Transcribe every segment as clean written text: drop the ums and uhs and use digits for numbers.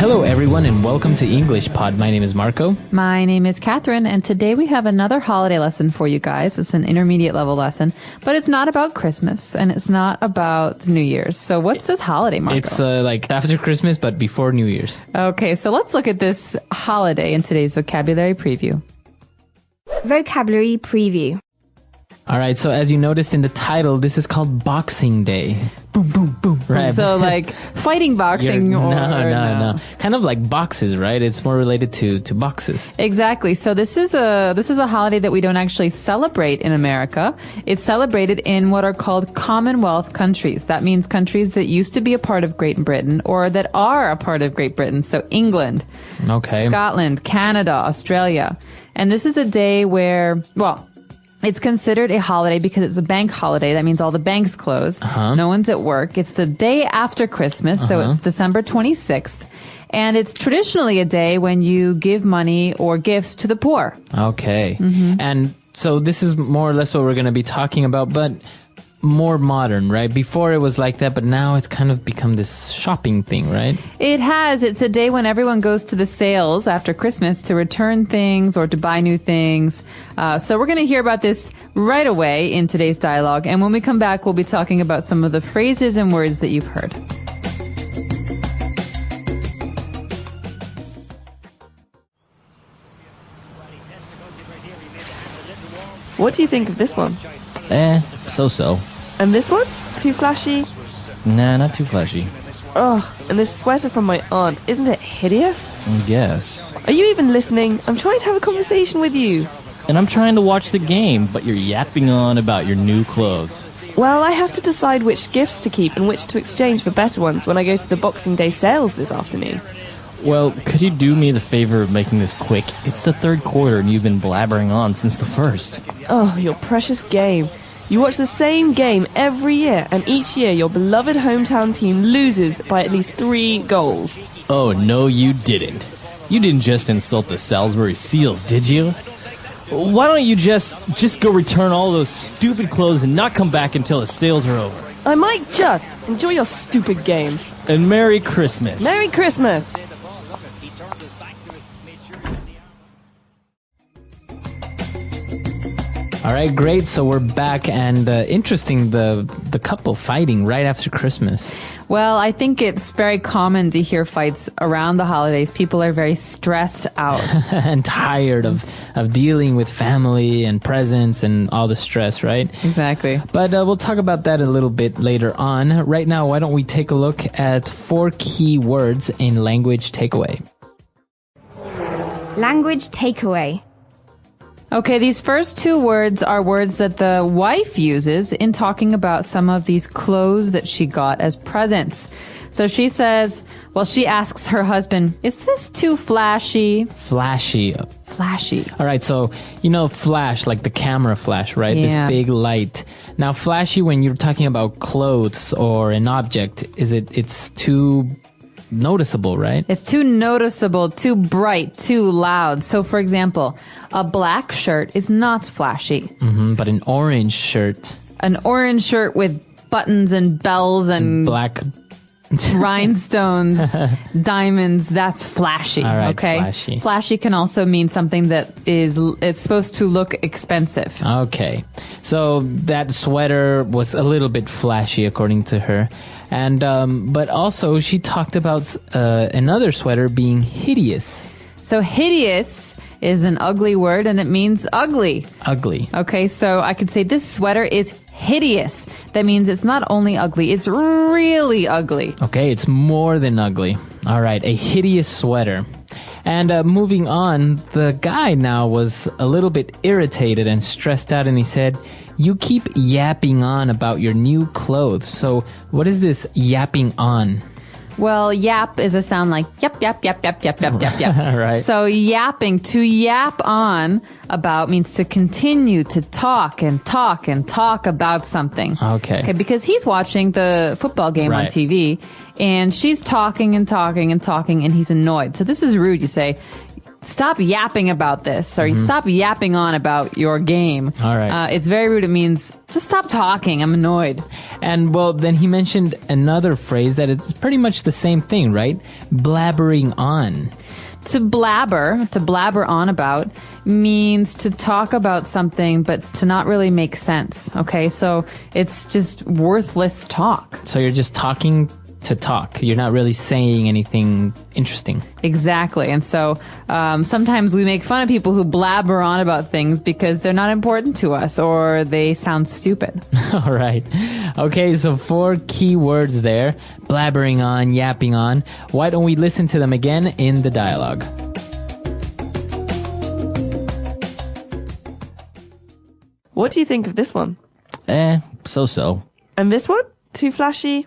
Hello, everyone, and welcome to EnglishPod. My name is Marco. My name is Catherine, and today we have another holiday lesson for you guys. It's an intermediate level lesson, but it's not about Christmas, and it's not about New Year's. So what's this holiday, Marco? It's like after Christmas, but before New Year's. Okay, so let's look at this holiday in today's vocabulary preview. Vocabulary preview. All right, so as you noticed in the title, this is called Boxing Day. Boom, boom, boom. Right. So like fighting boxing No. Kind of like boxes, right? It's more related to boxes. Exactly. So this is a holiday that we don't actually celebrate in America. It's celebrated in what are called Commonwealth countries. That means countries that used to be a part of Great Britain or that are a part of Great Britain. So England, Scotland, Canada, Australia. And this is a day where, it's considered a holiday because it's a bank holiday. That means all the banks close. No one's at work. It's the day after Christmas, so it's December 26th. And it's traditionally a day when you give money or gifts to the poor. Okay. And so this is more or less what we're going to be talking about, but more modern, right? Before it was like that, but now it's kind of become this shopping thing, right? It has. It's a day when everyone goes to the sales after Christmas to return things or to buy new things. So we're going to hear about this right away in today's dialogue. And when we come back, we'll be talking about some of the phrases and words that you've heard. What do you think of this one? So-so. And this one? Too flashy? Nah, not too flashy. Ugh, and this sweater from my aunt, isn't it hideous? Yes. Are you even listening? I'm trying to have a conversation with you. And I'm trying to watch the game, but you're yapping on about your new clothes. Well, I have to decide which gifts to keep and which to exchange for better ones when I go to the Boxing Day sales this afternoon. Well, could you do me the favor of making this quick? It's the third quarter and you've been blabbering on since the first. Oh, your precious game. You watch the same game every year, and each year your beloved hometown team loses by at least 3 goals. Oh, no, you didn't. You didn't just insult the Salisbury Seals, did you? Why don't you just go return all those stupid clothes and not come back until the sales are over? I might just. Enjoy your stupid game. And Merry Christmas. Merry Christmas! All right, great. So we're back, and interesting, the couple fighting right after Christmas. Well, I think it's very common to hear fights around the holidays. People are very stressed out. And tired of dealing with family and presents and all the stress, right? Exactly. But we'll talk about that a little bit later on. Right now, why don't we take a look at 4 key words in language takeaway. Language takeaway. Okay, these first 2 words are words that the wife uses in talking about some of these clothes that she got as presents. So she says, she asks her husband, is this too flashy? Flashy. All right, so, flash, like the camera flash, right? Yeah. This big light. Now, flashy, when you're talking about clothes or an object, it's too noticeable, right? It's too noticeable, too bright, too loud. So, for example, a black shirt is not flashy. But an orange shirt. An orange shirt with buttons and bells and black rhinestones, diamonds, that's flashy. All right, okay? flashy. Flashy can also mean something that it's supposed to look expensive. Okay. So that sweater was a little bit flashy, according to her. And but also she talked about another sweater being hideous. So hideous is an ugly word, and it means ugly. Ugly. Okay, so I could say this sweater is hideous. That means it's not only ugly, it's really ugly. Okay, it's more than ugly. All right, a hideous sweater. And moving on, the guy now was a little bit irritated and stressed out, and he said, you keep yapping on about your new clothes. So what is this yapping on? Well, yap is a sound like yap, yap, yap, yap, yap, yap, yap, yap. Right. So yapping, to yap on about means to continue to talk and talk and talk about something. Okay. Because he's watching the football game on Right. TV, and she's talking and talking and talking, and he's annoyed. So this is rude. You say, stop yapping about this, or stop yapping on about your game. All right. It's very rude. It means just stop talking. I'm annoyed. And well, then he mentioned another phrase that is pretty much the same thing, right? Blabbering on. To blabber on about, means to talk about something but to not really make sense. Okay, so it's just worthless talk. So you're just talking to talk. You're not really saying anything interesting. Exactly. And so sometimes we make fun of people who blabber on about things because they're not important to us or they sound stupid. All right. Okay, so 4 key words there. Blabbering on, yapping on. Why don't we listen to them again in the dialogue? What do you think of this one? So-so. And this one? Too flashy?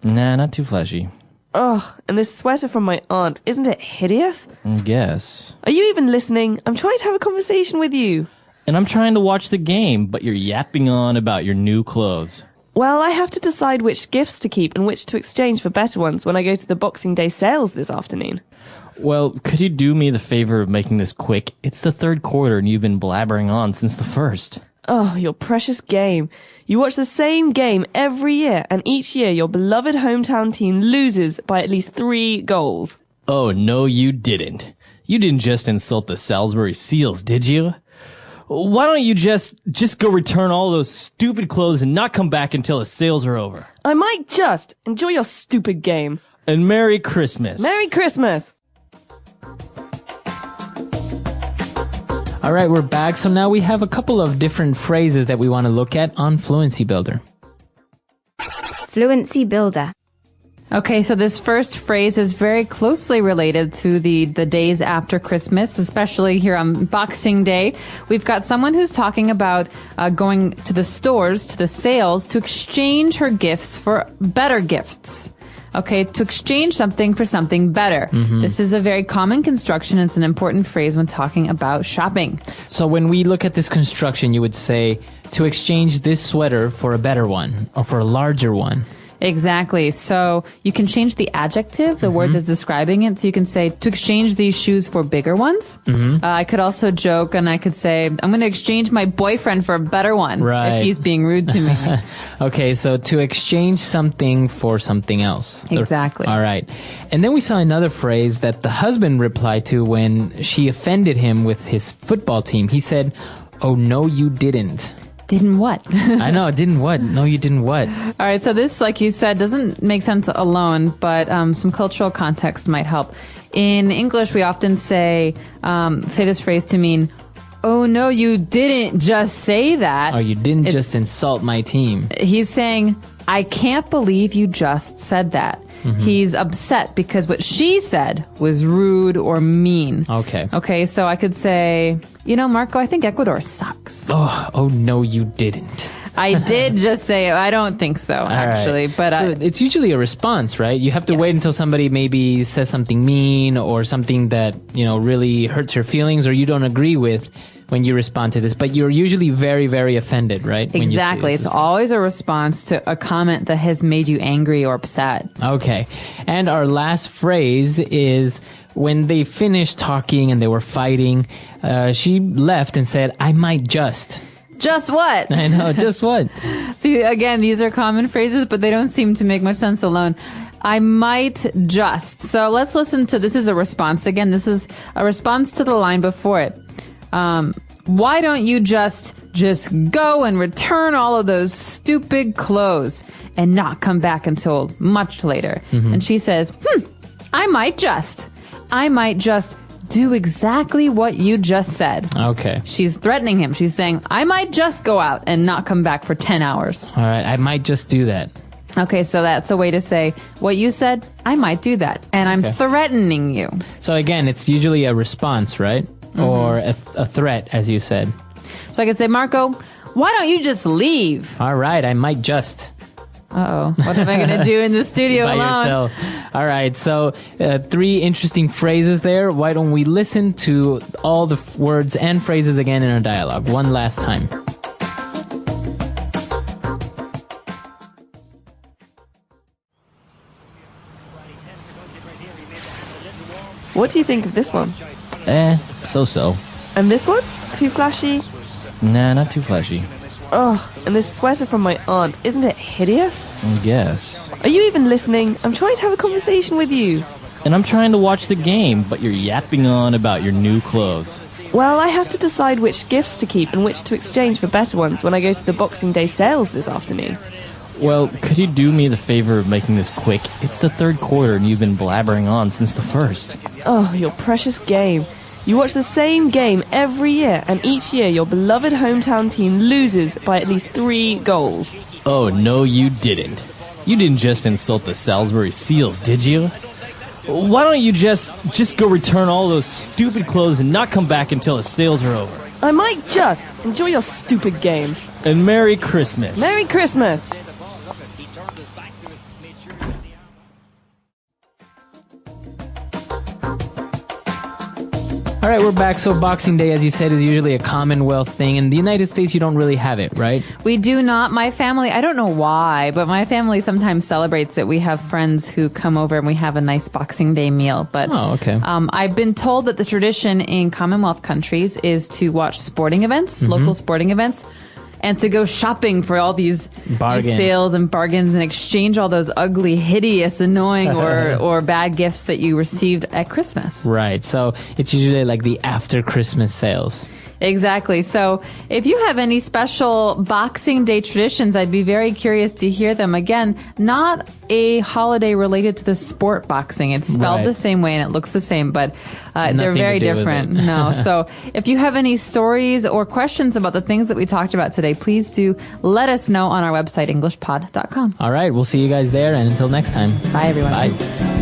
Nah, not too flashy. Oh, and this sweater from my aunt, isn't it hideous? Guess. Are you even listening? I'm trying to have a conversation with you. And I'm trying to watch the game, but you're yapping on about your new clothes. Well, I have to decide which gifts to keep and which to exchange for better ones when I go to the Boxing Day sales this afternoon. Well, could you do me the favor of making this quick? It's the 3rd quarter and you've been blabbering on since the 1st. Oh, your precious game. You watch the same game every year, and each year your beloved hometown team loses by at least 3 goals. Oh, no, you didn't. You didn't just insult the Salisbury Seals, did you? Why don't you just go return all those stupid clothes and not come back until the sales are over? I might just. Enjoy your stupid game. And Merry Christmas. Merry Christmas! All right, we're back. So now we have a couple of different phrases that we want to look at on Fluency Builder. Fluency Builder. Okay, so this first phrase is very closely related to the days after Christmas, especially here on Boxing Day. We've got someone who's talking about going to the stores, to the sales, to exchange her gifts for better gifts. Okay, to exchange something for something better. This is a very common construction. It's an important phrase when talking about shopping. So when we look at this construction, you would say to exchange this sweater for a better one or for a larger one. Exactly. So you can change the adjective, the word that's describing it. So you can say to exchange these shoes for bigger ones. I could also joke and I could say, I'm going to exchange my boyfriend for a better one if he's being rude to me. Okay, so to exchange something for something else. Exactly. All right. And then we saw another phrase that the husband replied to when she offended him with his football team. He said, "Oh, no, you didn't." Didn't what? I know, didn't what? No, you didn't what? All right, so this, like you said, doesn't make sense alone, but some cultural context might help. In English, we often say this phrase to mean, "Oh, no, you didn't just say that." Or you didn't just insult my team. He's saying, "I can't believe you just said that." He's upset because what she said was rude or mean. Okay, so I could say, Marco, I think Ecuador sucks. Oh, no, you didn't. I did just say, I don't think so, actually. Right. But so it's usually a response, right? You have to wait until somebody maybe says something mean or something that, really hurts your feelings or you don't agree with when you respond to this. But you're usually very, very offended, right? Exactly. It's always a response to a comment that has made you angry or upset. Okay. And our last phrase is when they finished talking and they were fighting, she left and said, "I might just." Just what? I know, just what? See, again, these are common phrases, but they don't seem to make much sense alone. I might just. So let's listen to, this is a response. Again, this is a response to the line before it. Why don't you just go and return all of those stupid clothes and not come back until much later? And she says, I might just do exactly what you just said. Okay. She's threatening him. She's saying, I might just go out and not come back for 10 hours. All right. I might just do that. Okay, so that's a way to say what you said, I might do that. And I'm threatening you. So again, it's usually a response, right? Or a threat, as you said. So I could say, Marco, why don't you just leave? All right, I might just. Uh-oh. What am I going to do in the studio By alone? yourself. All right, so 3 interesting phrases there. Why don't we listen to all the words and phrases again in our dialogue one last time. What do you think of this one? So-so. And this one? Too flashy? Nah, not too flashy. Oh, and this sweater from my aunt, isn't it hideous? I guess. Are you even listening? I'm trying to have a conversation with you. And I'm trying to watch the game, but you're yapping on about your new clothes. Well, I have to decide which gifts to keep and which to exchange for better ones when I go to the Boxing Day sales this afternoon. Well, could you do me the favor of making this quick? It's the third quarter and you've been blabbering on since the first. Oh, your precious game. You watch the same game every year, and each year your beloved hometown team loses by at least 3 goals. Oh, no, you didn't. You didn't just insult the Salisbury Seals, did you? Why don't you just go return all those stupid clothes and not come back until the sales are over? I might just. Enjoy your stupid game. And Merry Christmas. Merry Christmas! All right, we're back. So Boxing Day, as you said, is usually a Commonwealth thing. In the United States, you don't really have it, right? We do not. My family, I don't know why, but my family sometimes celebrates it. We have friends who come over and we have a nice Boxing Day meal. But Oh, okay. I've been told that the tradition in Commonwealth countries is to watch sporting events, local sporting events, and to go shopping for all these sales and bargains and exchange all those ugly, hideous, annoying or bad gifts that you received at Christmas. Right. So it's usually like the after Christmas sales. Exactly. So if you have any special Boxing Day traditions, I'd be very curious to hear them. Again, not a holiday related to the sport boxing. It's spelled the same way and it looks the same, but they're very different. No. So if you have any stories or questions about the things that we talked about today, please do let us know on our website, EnglishPod.com. All right. We'll see you guys there. And until next time. Bye, everyone. Bye.